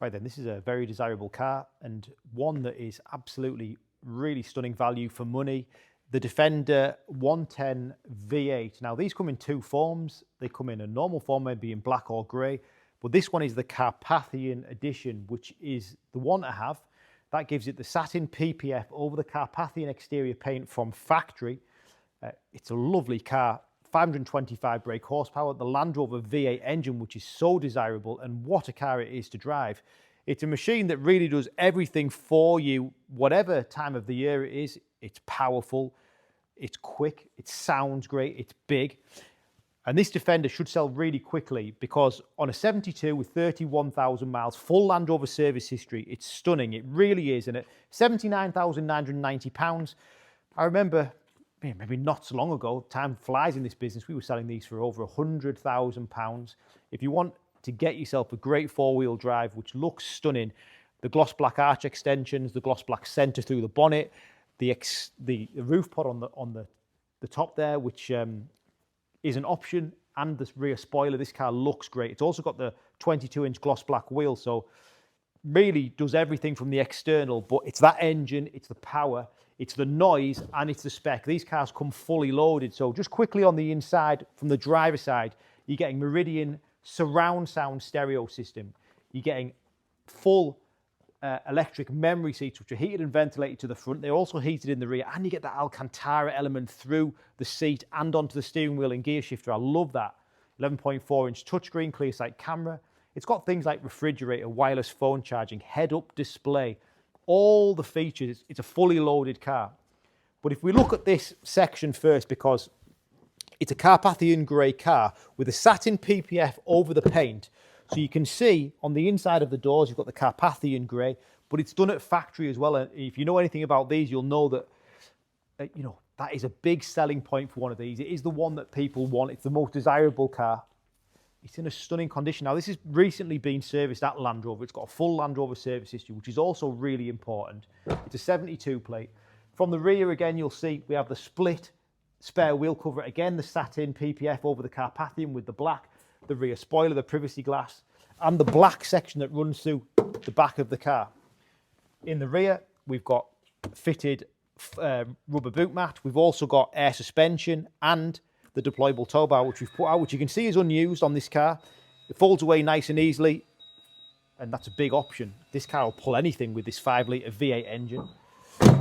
Right then, this is a very desirable car and one that is absolutely really stunning value for money. The Defender 110 V8. Now these come in two forms. They come in a normal form, maybe in black or grey, but this one is the Carpathian edition, which is the one to have. That gives it the Satin PPF over the Carpathian exterior paint from factory. It's a lovely car. 525 brake horsepower, the Land Rover V8 engine, which is so desirable, and what a car it is to drive. It's a machine that really does everything for you, whatever time of the year it is. It's powerful, it's quick, it sounds great, it's big. And this Defender should sell really quickly because on a 72 with 31,000 miles, full Land Rover service history, it's stunning, it really is. And at £79,990, I remember maybe not so long ago, time flies in this business, we were selling these for over £100,000. If you want to get yourself a great four-wheel drive, which looks stunning, the gloss black arch extensions, the gloss black centre through the bonnet, the roof pod on the top there, which is an option, and the rear spoiler, this car looks great. It's also got the 22-inch gloss black wheel, so really does everything from the external, but it's that engine, it's the power, it's the noise, and it's the spec. These cars come fully loaded. So just quickly on the inside, from the driver's side, you're getting Meridian surround sound stereo system. You're getting full electric memory seats, which are heated and ventilated to the front. They're also heated in the rear, and you get that Alcantara element through the seat and onto the steering wheel and gear shifter. I love that. 11.4-inch touchscreen, Clearsight camera. It's got things like refrigerator, wireless phone charging, head-up display, all the features. It's a fully loaded car. But if we look at this section first, because it's a Carpathian grey car with a satin PPF over the paint. So you can see on the inside of the doors, you've got the Carpathian grey, but it's done at factory as well. And if you know anything about these, you'll know that, that is a big selling point for one of these. It is the one that people want. It's the most desirable car. It's in a stunning condition. Now, this has recently been serviced at Land Rover. It's got a full Land Rover service history, which is also really important. It's a 72 plate. From the rear, again, you'll see we have the split spare wheel cover. Again, the satin PPF over the Carpathian with the black, the rear spoiler, the privacy glass, and the black section that runs through the back of the car. In the rear, we've got fitted rubber boot mat. We've also got air suspension and the deployable Towbar, which we've put out, which you can see is unused on this car. It folds away nice and easily, and that's a big option. This car will pull anything with this 5-litre V8 engine.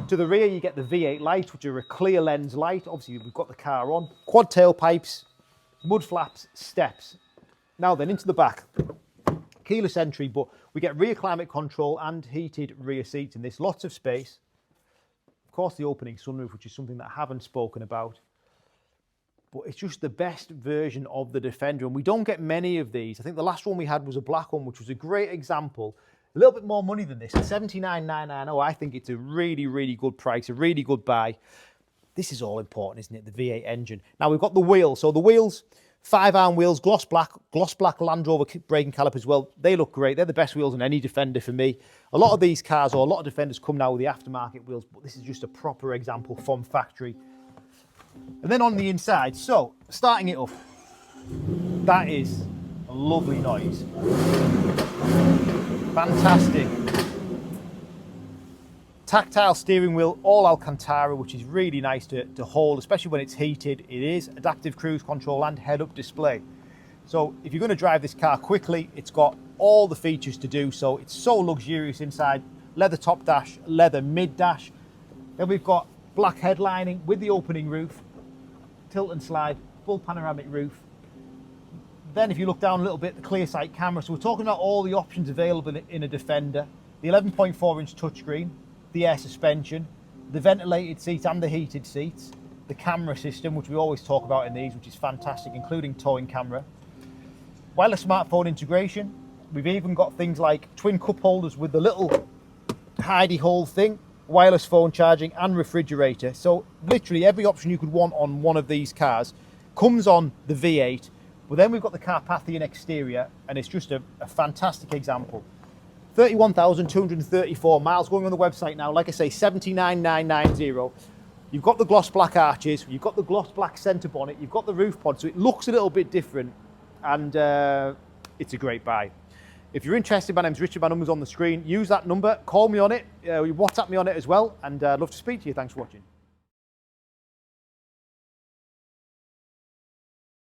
To the rear, you get the V8 lights, which are a clear lens light. Obviously, we've got the car on. Quad tailpipes, mud flaps, steps. Now then, into the back. Keyless entry, but we get rear climate control and heated rear seats in this. Lots of space. Of course, the opening sunroof, which is something that I haven't spoken about. But it's just the best version of the Defender, and we don't get many of these. I think the last one we had was a black one, which was a great example. A little bit more money than this, at $79,990. I think it's a really, really good price, a really good buy. This is all important, isn't it? The V8 engine. Now we've got the wheels. So the wheels, 5-arm wheels, gloss black Land Rover braking calipers. Well, they look great. They're the best wheels on any Defender for me. A lot of these cars, or a lot of Defenders, come now with the aftermarket wheels, but this is just a proper example from factory. And then on the inside, so starting it up, that is a lovely noise. Fantastic. Tactile steering wheel, all Alcantara, which is really nice to hold, especially when it's heated. It is adaptive cruise control and head-up display. So if you're going to drive this car quickly, it's got all the features to do so. It's so luxurious inside. Leather top dash, leather mid dash. Then we've got black headlining with the opening roof, tilt and slide, full panoramic roof. Then if you look down a little bit, the Clearsight camera. So we're talking about all the options available in a Defender. The 11.4-inch touchscreen, the air suspension, the ventilated seats and the heated seats, the camera system, which we always talk about in these, which is fantastic, including towing camera. Wireless smartphone integration. We've even got things like twin cup holders with the little hidey hole thing, wireless phone charging and refrigerator. So literally every option you could want on one of these cars comes on the V8. But then we've got the Carpathian exterior, and it's just a fantastic example. 31,234 miles going on the website now. Like I say, 79,990. You've got the gloss black arches, you've got the gloss black centre bonnet, you've got the roof pod, so it looks a little bit different, and it's a great buy. If you're interested, my name's Richard, my number's on the screen. Use that number, call me on it, WhatsApp me on it as well, and I'd love to speak to you. Thanks for watching.